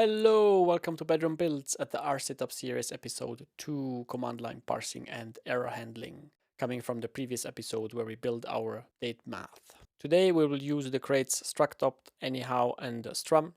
Hello, welcome to Bedroom Builds at the rsytup series episode 2, command line parsing and error handling, coming from the previous episode where we build our date math. Today we will use the crates structopt, anyhow, and strum.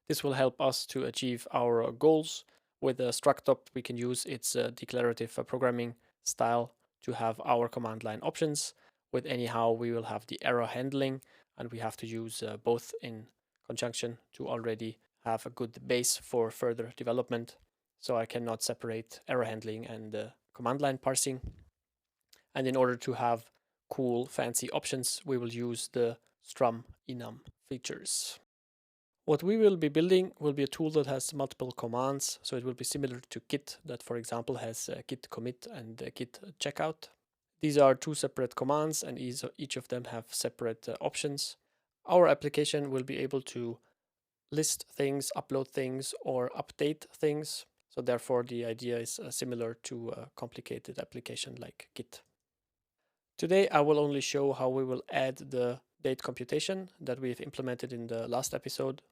This will help us to achieve our goals. With the structopt we can use its declarative programming style to have our command line options. With anyhow we will have the error handling, and we have to use both in conjunction to already have a good base for further development. So I cannot separate error handling and command line parsing. And in order to have cool fancy options, we will use the strum enum features. What we will be building will be a tool that has multiple commands, so it will be similar to Git, that for example has git commit and git checkout. These are two separate commands and each of them have separate options. Our application will be able to list things, upload things, or update things. So therefore the idea is similar to a complicated application like Git. Today I will only show how we will add the date computation that we've implemented in the last episode.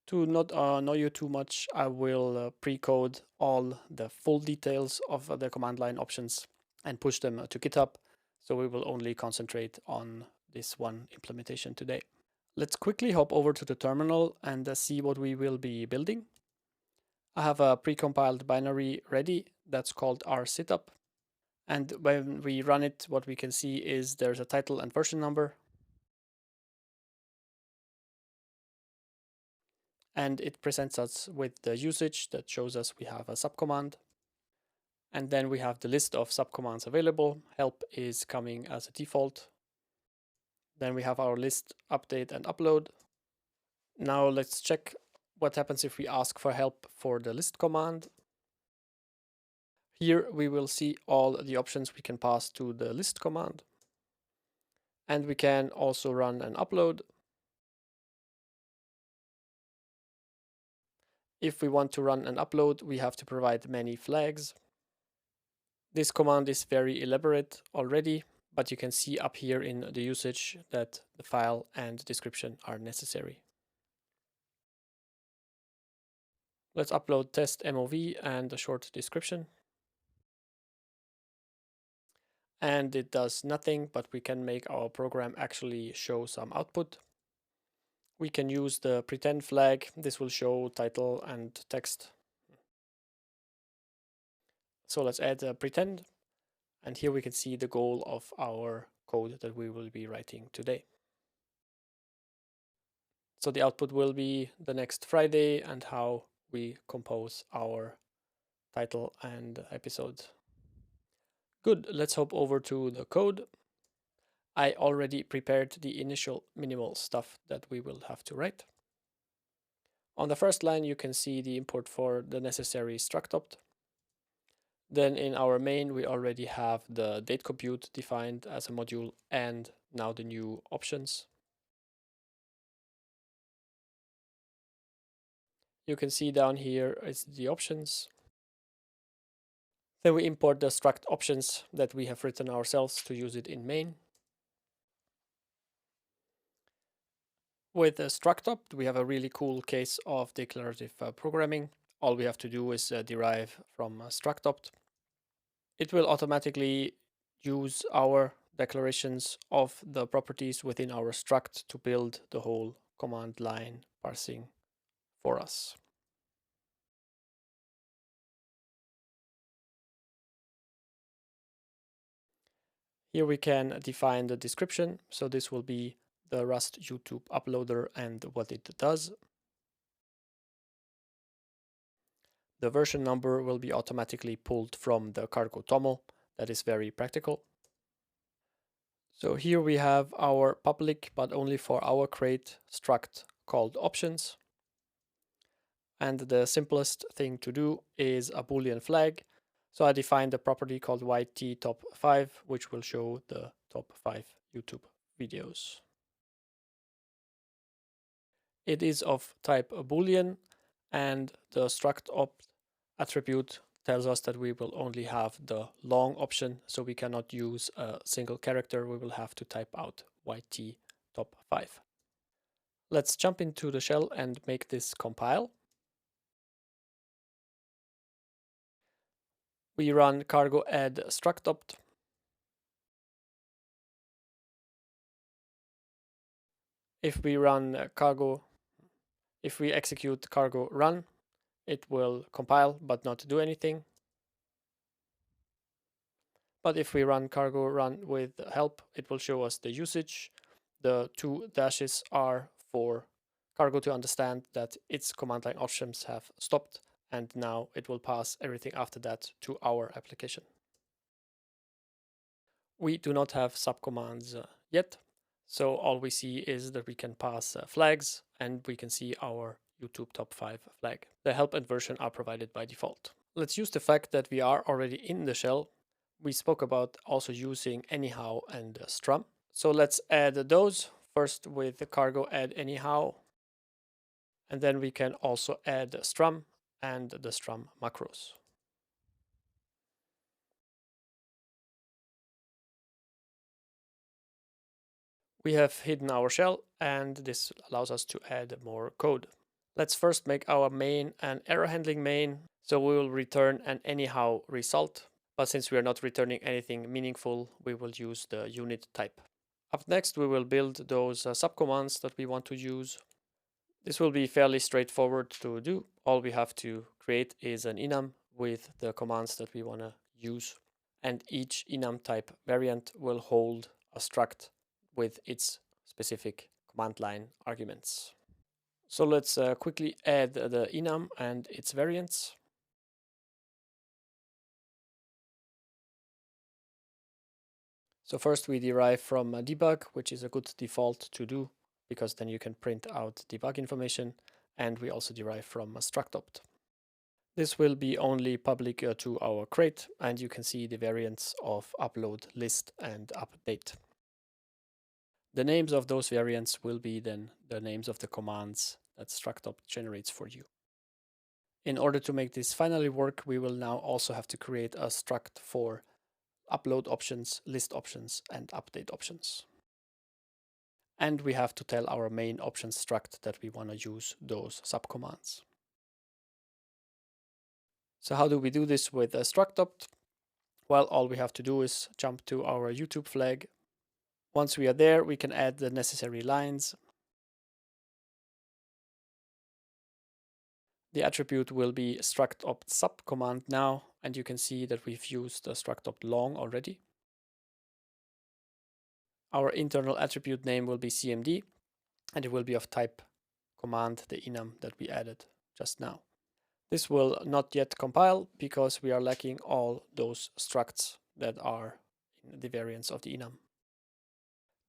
To not annoy you too much, I will pre-code all the full details of the command line options and push them to GitHub. So we will only concentrate on this one implementation today. Let's quickly hop over to the terminal and see what we will be building. I have a precompiled binary ready that's called rsytup. And when we run it, what we can see is there's a title and version number. And it presents us with the usage that shows us we have a subcommand. And then we have the list of subcommands available. Help is coming as a default. Then we have our list, update, and upload. Now let's check what happens if we ask for help for the list command. Here we will see all the options we can pass to the list command. And we can also run an upload. If we want to run an upload, we have to provide many flags. This command is very elaborate already, but you can see up here in the usage that the file and description are necessary. Let's upload test MOV and a short description. And it does nothing, but we can make our program actually show some output. We can use the pretend flag. This will show title and text. So let's add a pretend. And here we can see the goal of our code that we will be writing today. So the output will be the next Friday and how we compose our title and episode. Good, let's hop over to the code. I already prepared the initial minimal stuff that we will have to write. On the first line, you can see the import for the necessary structopt. Then in our main, we already have the date compute defined as a module and now the new options. You can see down here is the options. Then we import the struct options that we have written ourselves to use it in main. With structopt, we have a really cool case of declarative programming. All we have to do is derive from structopt. It will automatically use our declarations of the properties within our struct to build the whole command line parsing for us. Here we can define the description. So this will be the Rust YouTube uploader and what it does. The version number will be automatically pulled from the cargo toml. That is very practical. So here we have our public, but only for our crate struct called options. And the simplest thing to do is a Boolean flag. So I defined a property called YT top 5, which will show the top 5 YouTube videos. It is of type Boolean, and the structopt attribute tells us that we will only have the long option, so we cannot use a single character. We will have to type out YT top 5. Let's jump into the shell and make this compile. We run cargo add structopt. If we execute cargo run, it will compile but not do anything. But if we run cargo run with help, it will show us the usage. The 2 dashes are for cargo to understand that its command line options have stopped, and now it will pass everything after that to our application. We do not have subcommands yet, so all we see is that we can pass flags, and we can see our YouTube top 5 flag. The help and version are provided by default. Let's use the fact that we are already in the shell. We spoke about also using anyhow and strum. So let's add those first with the cargo add anyhow, and then we can also add strum and the strum macros. We have hidden our shell, and this allows us to add more code. Let's first make our main an error handling main. So we will return an anyhow result, but since we are not returning anything meaningful, we will use the unit type. Up next, we will build those subcommands that we want to use. This will be fairly straightforward to do. All we have to create is an enum with the commands that we want to use. And each enum type variant will hold a struct with its specific command line arguments. So let's quickly add the enum and its variants. So first we derive from a debug, which is a good default to do, because then you can print out debug information, and we also derive from a structopt. This will be only public to our crate, and you can see the variants of upload, list, and update. The names of those variants will be then the names of the commands that structopt generates for you. In order to make this finally work, we will now also have to create a struct for upload options, list options, and update options. And we have to tell our main options struct that we want to use those subcommands. So how do we do this with a structopt? Well, all we have to do is jump to our YouTube flag. Once we are there, we can add the necessary lines. The attribute will be structopt subcommand now, and you can see that we've used the structopt long already. Our internal attribute name will be cmd, and it will be of type command, the enum that we added just now. This will not yet compile because we are lacking all those structs that are in the variants of the enum.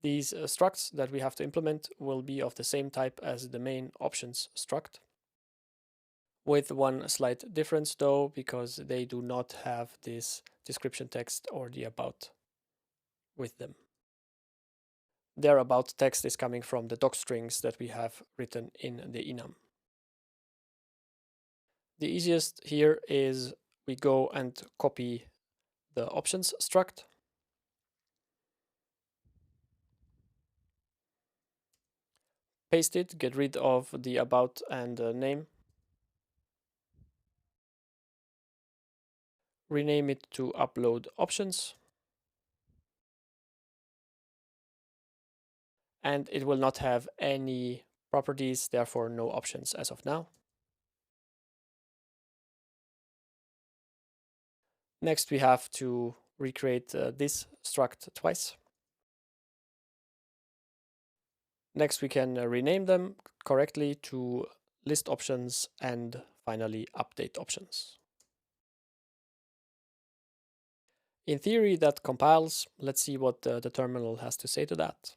These structs that we have to implement will be of the same type as the main options struct, with one slight difference though, because they do not have this description text or the about with them. Their about text is coming from the docstrings that we have written in the enum. The easiest here is we go and copy the options struct. Paste it, get rid of the about and name. Rename it to upload options. And it will not have any properties, therefore no options as of now. Next, we have to recreate this struct twice. Next, we can rename them correctly to list options and finally update options. In theory, that compiles. Let's see what the terminal has to say to that.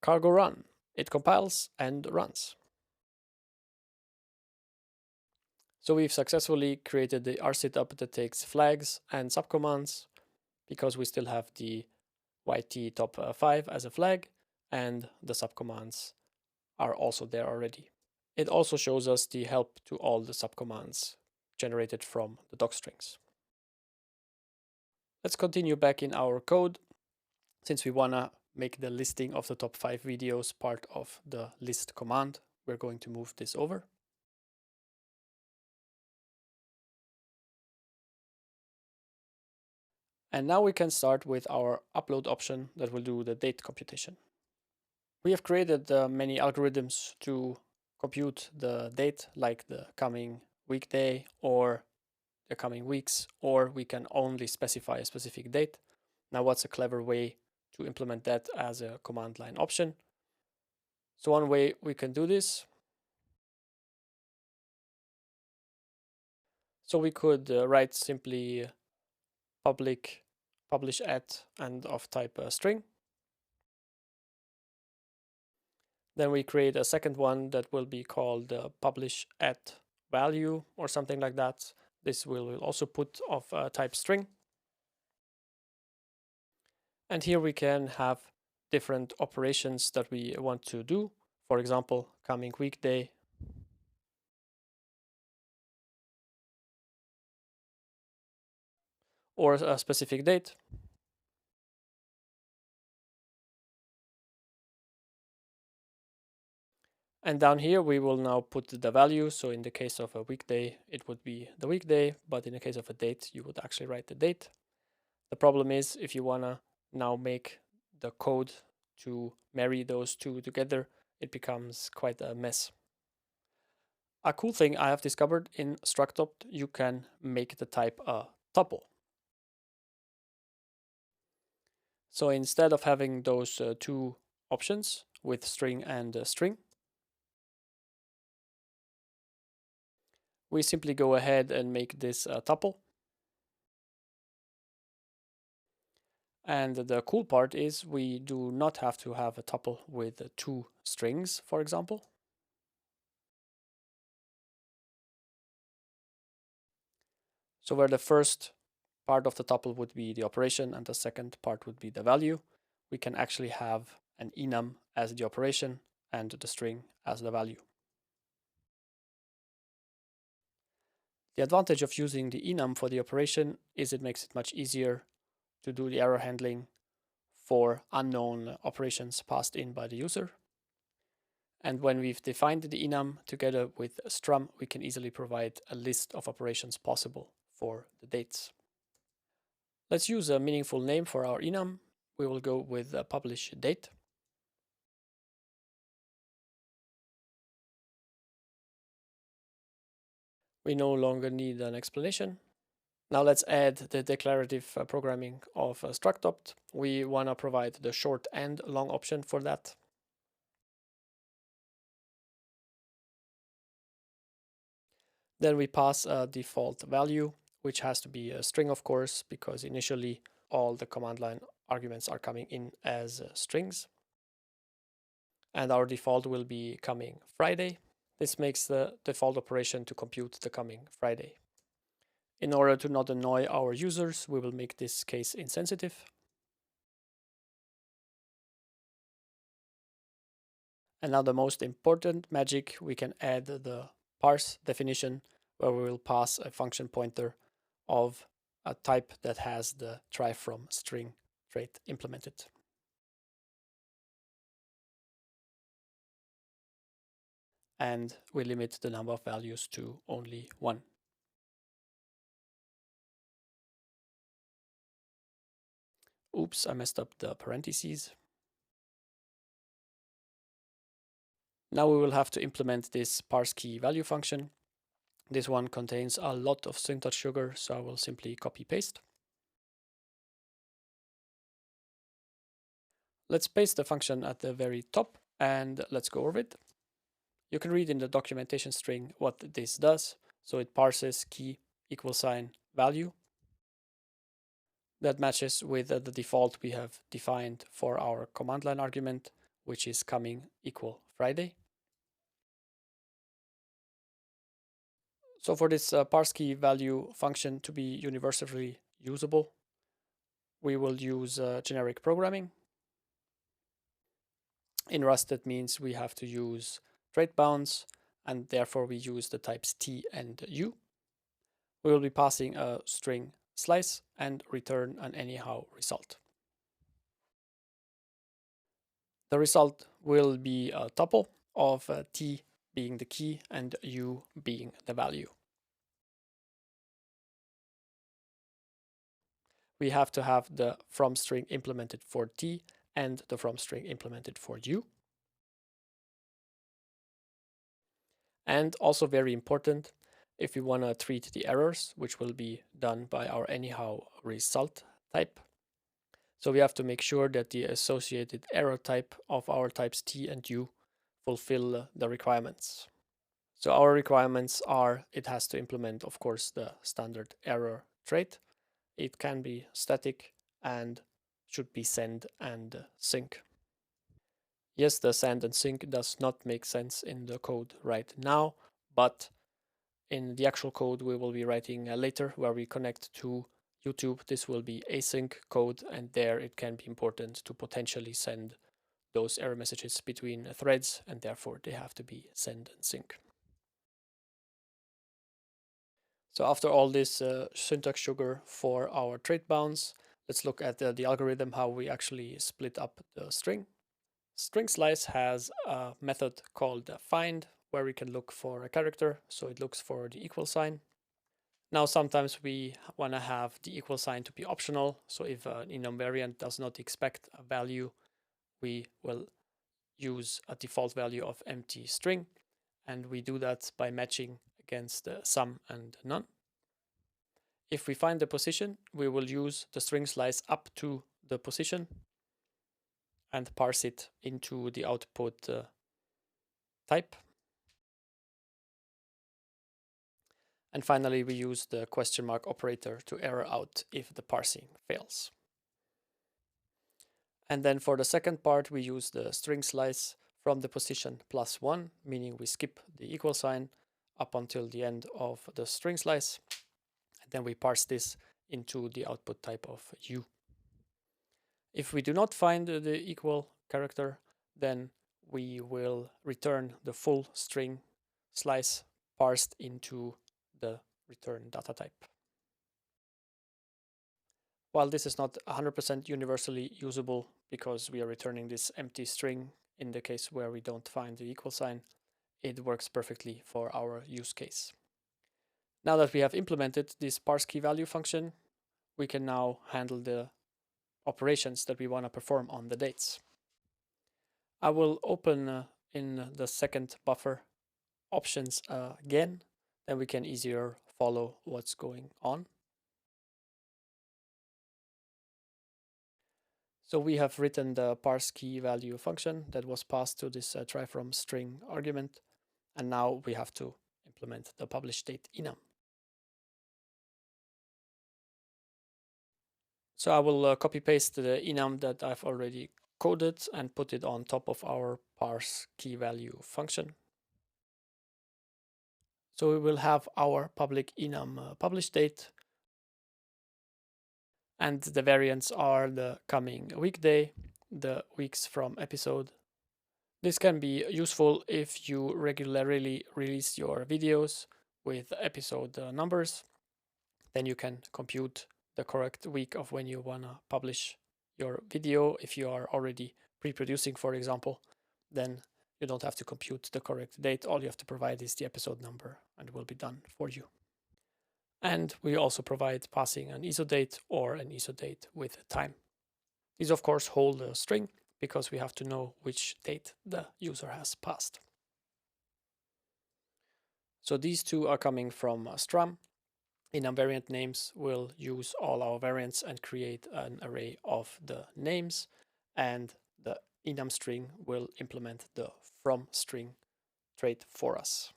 Cargo run. It compiles and runs. So we've successfully created the rsytup that takes flags and subcommands, because we still have the YT top 5 as a flag, and the subcommands are also there already. It also shows us the help to all the subcommands generated from the docstrings. Let's continue back in our code. Since we want to make the listing of the top 5 videos part of the list command. We're going to move this over. And now we can start with our upload option that will do the date computation. We have created many algorithms to compute the date, like the coming weekday or the coming weeks, or we can only specify a specific date. Now, what's a clever way to implement that as a command line option? So one way we can do this, so we could write simply publish at and of type string. Then we create a second one that will be called publish at value or something like that. This will also put of type string. And here we can have different operations that we want to do. For example, coming weekday, or a specific date. And down here, we will now put the value. So in the case of a weekday, it would be the weekday, but in the case of a date, you would actually write the date. The problem is if you want to now make the code to marry those two together, it becomes quite a mess. A cool thing I have discovered in structopt, you can make the type a tuple. So instead of having those two options with string and string, we simply go ahead and make this a tuple. And the cool part is we do not have to have a tuple with two strings, for example. So where the first part of the tuple would be the operation and the second part would be the value, we can actually have an enum as the operation and the string as the value. The advantage of using the enum for the operation is it makes it much easier to do the error handling for unknown operations passed in by the user. And when we've defined the enum together with strum, we can easily provide a list of operations possible for the dates. Let's use a meaningful name for our enum. We will go with publish date. We no longer need an explanation. Now let's add the declarative programming of structopt. We want to provide the short and long option for that. Then we pass a default value, which has to be a string, of course, because initially all the command line arguments are coming in as strings. And our default will be coming Friday. This makes the default operation to compute the coming Friday. In order to not annoy our users, we will make this case insensitive. And now the most important magic, we can add the parse definition, where we will pass a function pointer of a type that has the try from string trait implemented. And we limit the number of values to only one. Oops, I messed up the parentheses. Now we will have to implement this parse key value function. This one contains a lot of syntax sugar, so I will simply copy paste. Let's paste the function at the very top and let's go over it. You can read in the documentation string what this does. So it parses key equal sign value. That matches with the default we have defined for our command line argument, which is coming equal Friday. So for this parse key value function to be universally usable, we will use generic programming. In Rust, that means we have to use trait bounds, and therefore we use the types t and u. We will be passing a string slice and return an anyhow result. The result will be a tuple of t being the key and u being the value. We have to have the from string implemented for t and the from string implemented for u. And also very important, if we want to treat the errors, which will be done by our anyhow result type. So we have to make sure that the associated error type of our types t and u fulfill the requirements. So our requirements are, it has to implement, of course, the standard error trait. It can be static and should be send and sync. Yes, the send and sync does not make sense in the code right now, but in the actual code we will be writing later, where we connect to YouTube, this will be async code, and there it can be important to potentially send those error messages between threads, and therefore they have to be send and sync. So after all this syntax sugar for our trait bounds, let's look at the algorithm, how we actually split up the string. String slice has a method called find, where we can look for a character, so it looks for the equal sign. Now sometimes we want to have the equal sign to be optional, so if an enum variant does not expect a value, we will use a default value of empty string, and we do that by matching against some and none. If we find the position, we will use the string slice up to the position and parse it into the output type. And finally, we use the question mark operator to error out if the parsing fails. And then for the second part, we use the string slice from the position +1, meaning we skip the equal sign up until the end of the string slice. And then we parse this into the output type of u. If we do not find the equal character, then we will return the full string slice parsed into the return data type. While this is not 100% universally usable because we are returning this empty string in the case where we don't find the equal sign, it works perfectly for our use case. Now that we have implemented this parse key value function, we can now handle the operations that we want to perform on the dates. I will open in the second buffer options again, then we can easier follow what's going on. So we have written the parse key value function that was passed to this try from string argument, and now we have to implement the publish date enum. So I will copy paste the enum that I've already coded and put it on top of our parse key value function. So we will have our public enum publish date, and the variants are the coming weekday, the weeks from episode. This can be useful if you regularly release your videos with episode numbers. Then you can compute the correct week of when you want to publish your video. If you are already pre-producing, for example, then you don't have to compute the correct date. All you have to provide is the episode number and it will be done for you. And we also provide passing an ISO date or an ISO date with time. These of course hold a string because we have to know which date the user has passed. So these two are coming from strum. Enum variant names will use all our variants and create an array of the names, and the enum string will implement the from string trait for us.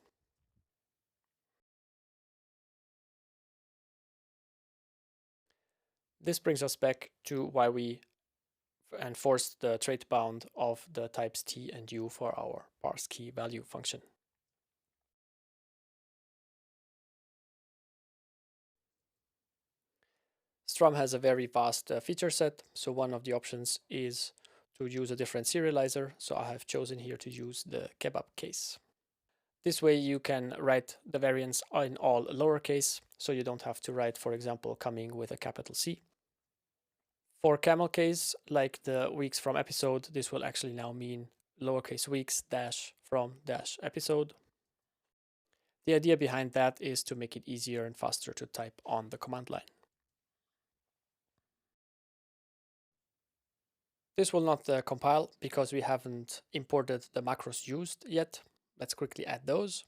This brings us back to why we enforced the trait bound of the types t and u for our parse key value function. Strum has a very vast feature set, so one of the options is to use a different serializer, so I have chosen here to use the kebab case. This way you can write the variants in all lowercase, so you don't have to write, for example, coming with a capital C. For camel case, like the weeks from episode, this will actually now mean lowercase weeks dash from dash episode. The idea behind that is to make it easier and faster to type on the command line. This will not compile because we haven't imported the macros used yet. Let's quickly add those.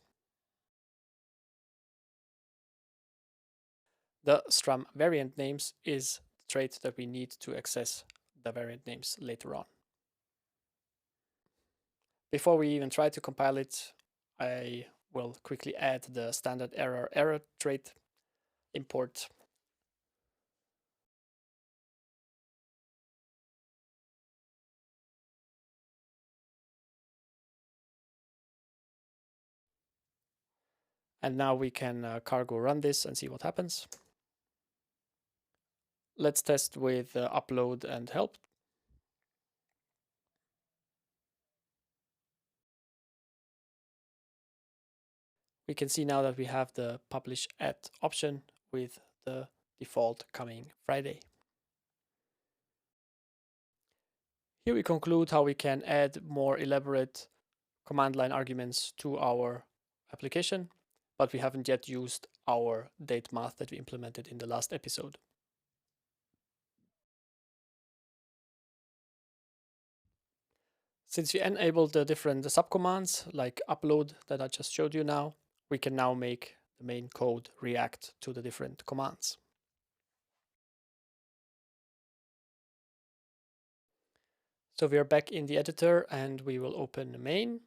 The strum variant names is the trait that we need to access the variant names later on. Before we even try to compile it, I will quickly add the standard error trait import. And now we can cargo run this and see what happens. Let's test with upload and help. We can see now that we have the publish at option with the default coming Friday. Here we conclude how we can add more elaborate command line arguments to our application, but we haven't yet used our date math that we implemented in the last episode. Since we enabled the different subcommands like upload that I just showed you now, we can now make the main code react to the different commands. So we are back in the editor and we will open the main.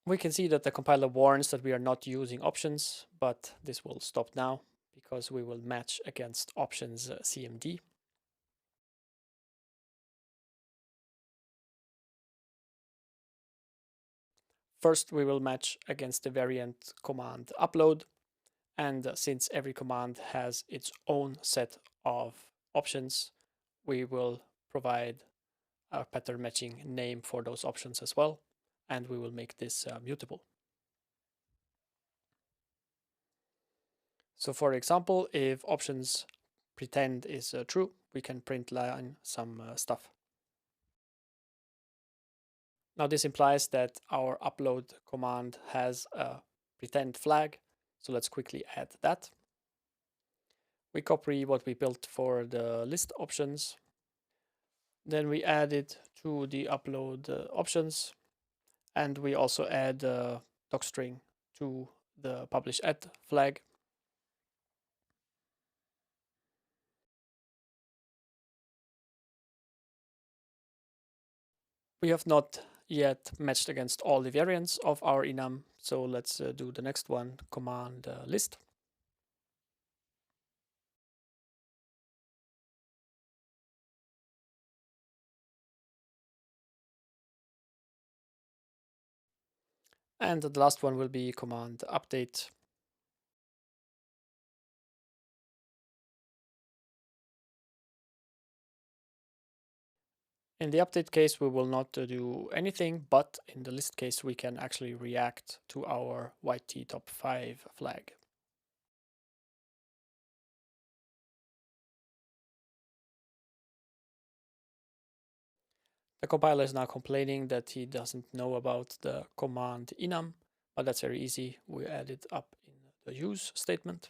We can see that the compiler warns that we are not using options, but this will stop now because we will match against options CMD. First, we will match against the variant command upload. And since every command has its own set of options, we will provide a pattern matching name for those options as well. And we will make this mutable. So for example, if options pretend is true, we can print line some stuff. Now this implies that our upload command has a pretend flag. So let's quickly add that. We copy what we built for the list options. Then we add it to the upload options. And we also add a docstring to the publish at flag. We have not yet matched against all the variants of our enum. So let's do the next one, command list. And the last one will be command update. In the update case, we will not do anything, but in the list case, we can actually react to our rsytup 5 flag. The compiler is now complaining that he doesn't know about the command enum, but that's very easy. We add it up in the use statement.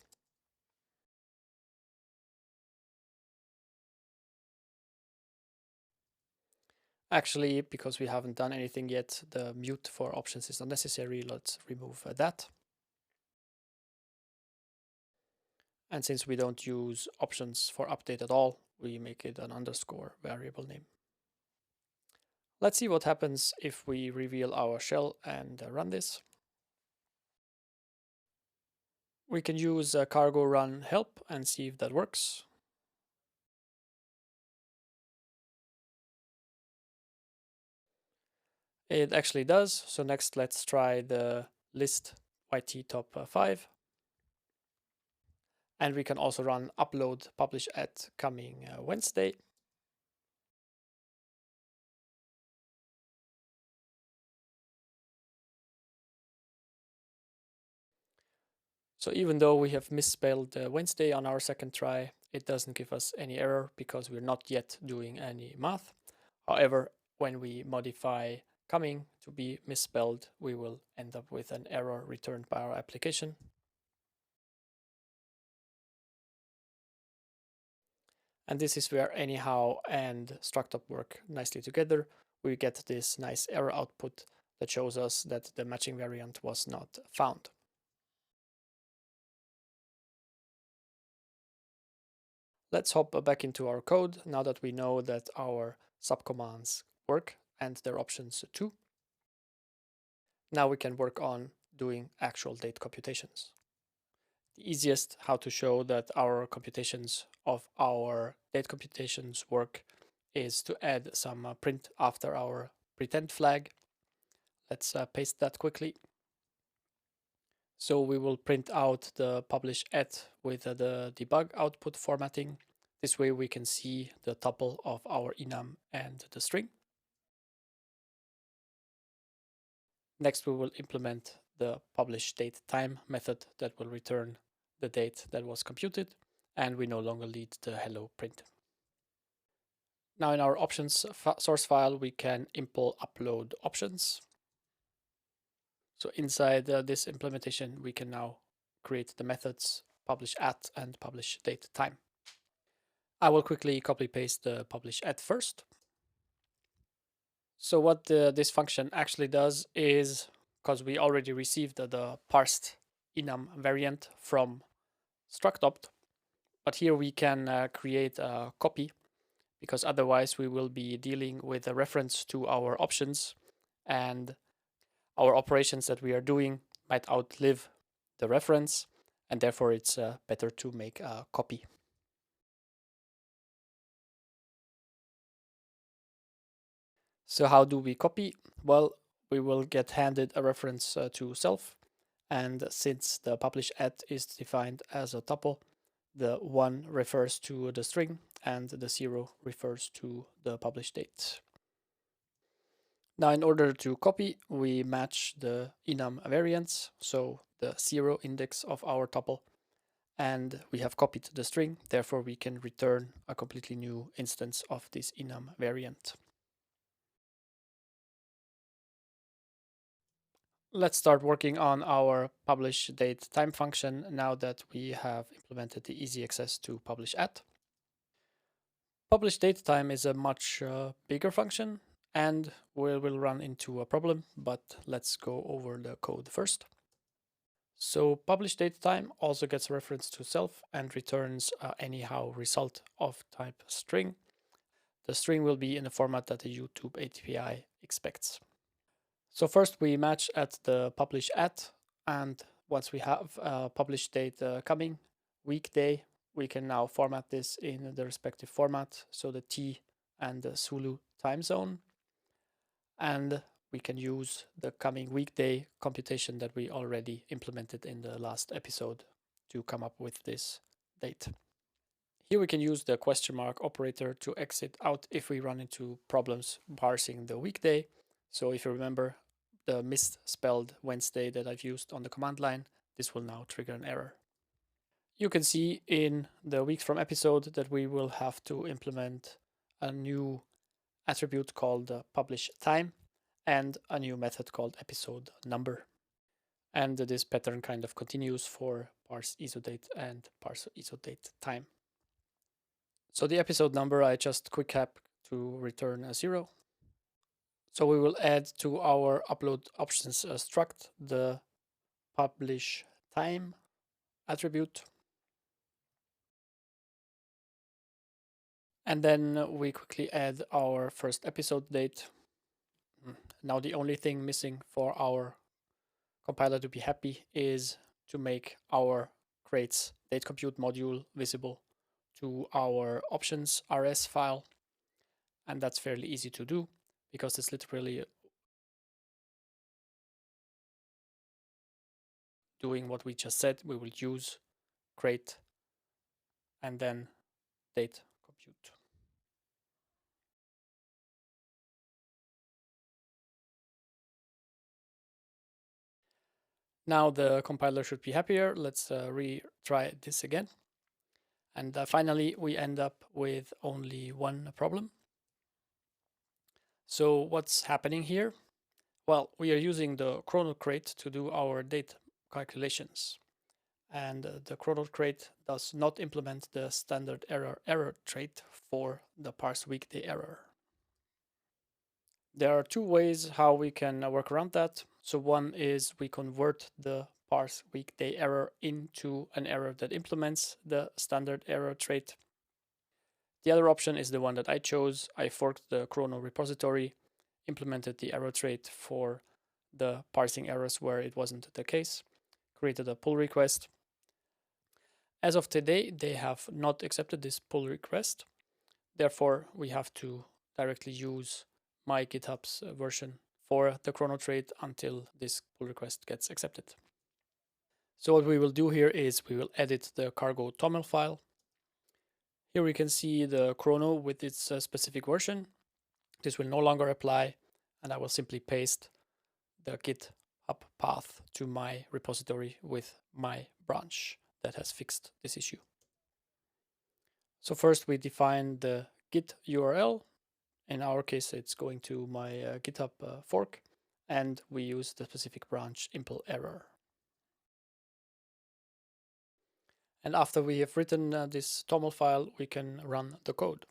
Actually, because we haven't done anything yet, the mute for options is not necessary. Let's remove that. And since we don't use options for update at all, we make it an underscore variable name. Let's see what happens if we reveal our shell and run this. We can use cargo run help and see if that works. It actually does. So next, let's try the list rsytup 5. And we can also run upload publish at coming Wednesday. So even though we have misspelled Wednesday on our second try, it doesn't give us any error because we're not yet doing any math. However, when we modify coming to be misspelled, we will end up with an error returned by our application. And this is where anyhow and structopt work nicely together. We get this nice error output that shows us that the matching variant was not found. Let's hop back into our code now that we know that our subcommands work and their options too. Now we can work on doing actual date computations. The easiest how to show that our computations of our date computations work is to add some print after our pretend flag. Let's paste that quickly. So we will print out the publish at with the debug output formatting. This way we can see the tuple of our enum and the string. Next we will implement the publish date time method that will return the date that was computed, and we no longer need the hello print. Now in our options source file we can import upload options. So inside this implementation we can now create the methods publish at and publish date time. I will quickly copy paste the publish at first. So what this function actually does is, because we already received the parsed enum variant from structopt, but here we can create a copy, because otherwise we will be dealing with a reference to our options and our operations that we are doing might outlive the reference, and therefore it's better to make a copy. So how do we copy? Well, we will get handed a reference to self, and since the publish at is defined as a tuple, the 1 refers to the string and the 0 refers to the publish date. Now in order to copy, we match the enum variants, so the 0 index of our tuple, and we have copied the string, therefore we can return a completely new instance of this enum variant. Let's start working on our publish date time function now that we have implemented the easy access to publish at. Publish date time is a much bigger function and we will run into a problem, but let's go over the code first. So publish date time also gets reference to self and returns anyhow result of type string. The string will be in the format that the YouTube API expects. So first we match at the publish at, and once we have publish date coming, weekday, we can now format this in the respective format, so the T and the Zulu time zone. And we can use the coming weekday computation that we already implemented in the last episode to come up with this date. Here we can use the question mark operator to exit out if we run into problems parsing the weekday. So if you remember the misspelled Wednesday that I've used on the command line, this will now trigger an error. You can see in the weeks from episode that we will have to implement a new attribute called publish time and a new method called episode number. And this pattern kind of continues for parse isodate and parse isodate time. So the episode number, I just quick cap to return a 0. So we will add to our upload options struct the publish time attribute. And then we quickly add our first episode date. Now the only thing missing for our compiler to be happy is to make our creates date compute module visible to our options rs file. And that's fairly easy to do because it's literally doing what we just said. We will use create and then date compute. Now the compiler should be happier. Let's retry this again. And finally, we end up with only one problem. So what's happening here? Well, we are using the chrono crate to do our date calculations. And the chrono crate does not implement the standard error trait for the parse weekday error. There are two ways how we can work around that. So one is we convert the parse weekday error into an error that implements the standard error trait. The other option is the one that I chose. I forked the chrono repository, implemented the error trait for the parsing errors where it wasn't the case, created a pull request. As of today, they have not accepted this pull request. Therefore, we have to directly use my GitHub's version for the chrono trait until this pull request gets accepted. So what we will do here is we will edit the cargo toml file. Here we can see the chrono with its specific version. This will no longer apply, and I will simply paste the GitHub path to my repository with my branch that has fixed this issue. So first we define the git URL. In our case, it's going to my GitHub fork, and we use the specific branch impl error. And after we have written this toml file, we can run the code.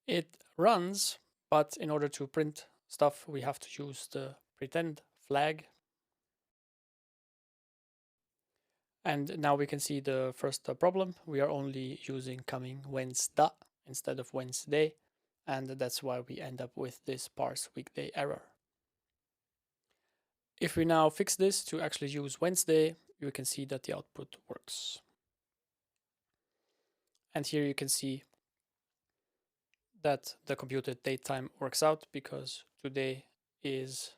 It runs, but in order to print stuff, we have to use the pretend flag. And now we can see the first problem. We are only using coming Wednesday instead of Wednesday. And that's why we end up with this parse weekday error. If we now fix this to actually use Wednesday, you can see that the output works. And here you can see that the computed date time works out because today is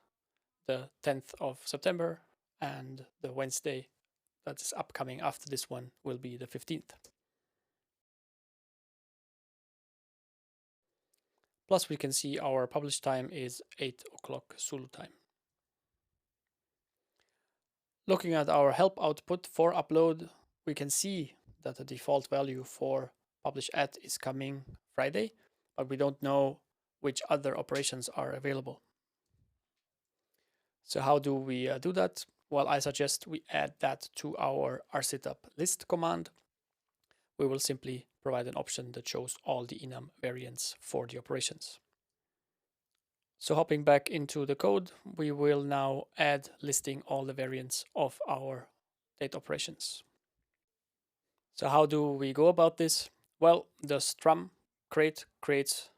the 10th of September and the Wednesday that is upcoming after this one will be the 15th. Plus we can see our publish time is 8 o'clock Zulu time. Looking at our help output for upload, we can see that the default value for publish at is coming Friday, but we don't know which other operations are available. So how do we do that? Well, I suggest we add that to our rsytup list command. We will simply provide an option that shows all the enum variants for the operations. So hopping back into the code, we will now add listing all the variants of our date operations. So how do we go about this? Well, the strum crate creates.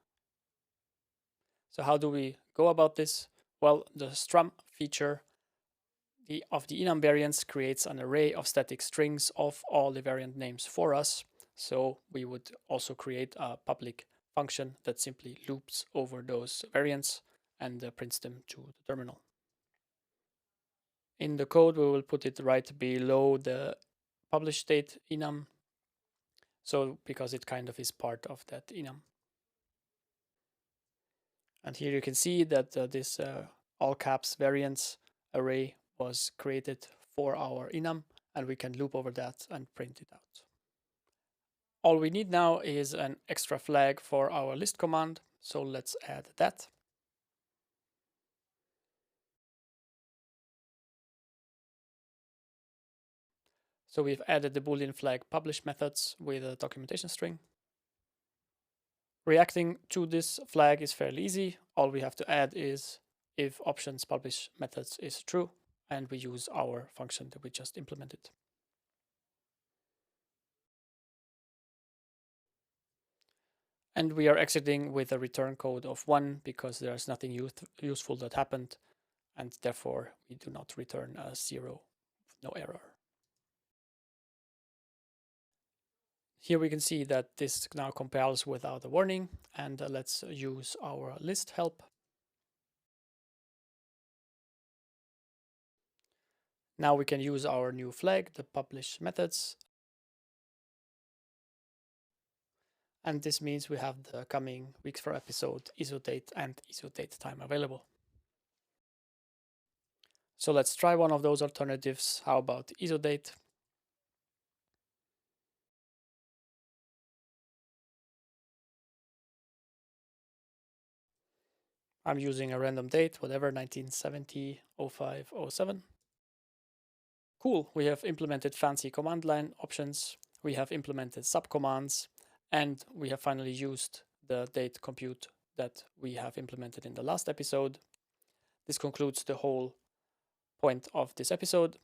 So how do we go about this? Well, the strum feature of the enum variants creates an array of static strings of all the variant names for us. So we would also create a public function that simply loops over those variants and prints them to the terminal. In the code, we will put it right below the publish date enum. So because it kind of is part of that enum. And here you can see that this all caps variants array was created for our enum, and we can loop over that and print it out. All we need now is an extra flag for our list command, so let's add that. So we've added the boolean flag publish methods with a documentation string. Reacting to this flag is fairly easy. All we have to add is if options publish methods is true, and we use our function that we just implemented. And we are exiting with a return code of 1 because there's nothing useful that happened, and therefore we do not return a 0, no error. Here we can see that this now compiles without a warning, and let's use our list help. Now we can use our new flag, the publish methods, And this means we have the coming weeks for episode isodate and isodate time available. So let's try one of those alternatives. How about isodate? I'm using a random date, whatever, 1970, 05, 07. Cool, we have implemented fancy command line options, we have implemented subcommands, and we have finally used the date compute that we have implemented in the last episode. This concludes the whole point of this episode.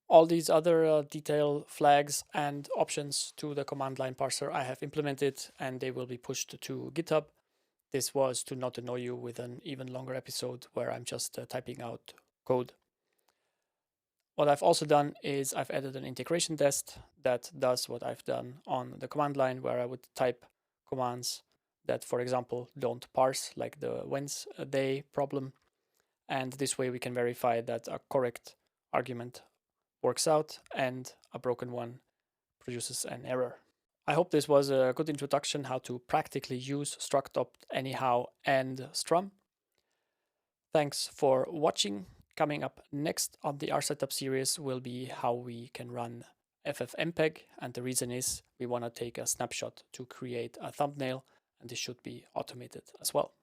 All these other detail flags and options to the command line parser I have implemented, and they will be pushed to GitHub. This was to not annoy you with an even longer episode where I'm just typing out code. What I've also done is I've added an integration test that does what I've done on the command line, where I would type commands that, for example, don't parse, like the when's a day problem. And this way we can verify that a correct argument works out and a broken one produces an error. I hope this was a good introduction how to practically use structopt anyhow and strum. Thanks for watching. Coming up next on the rsytup series will be how we can run ffmpeg, and the reason is we want to take a snapshot to create a thumbnail, and this should be automated as well.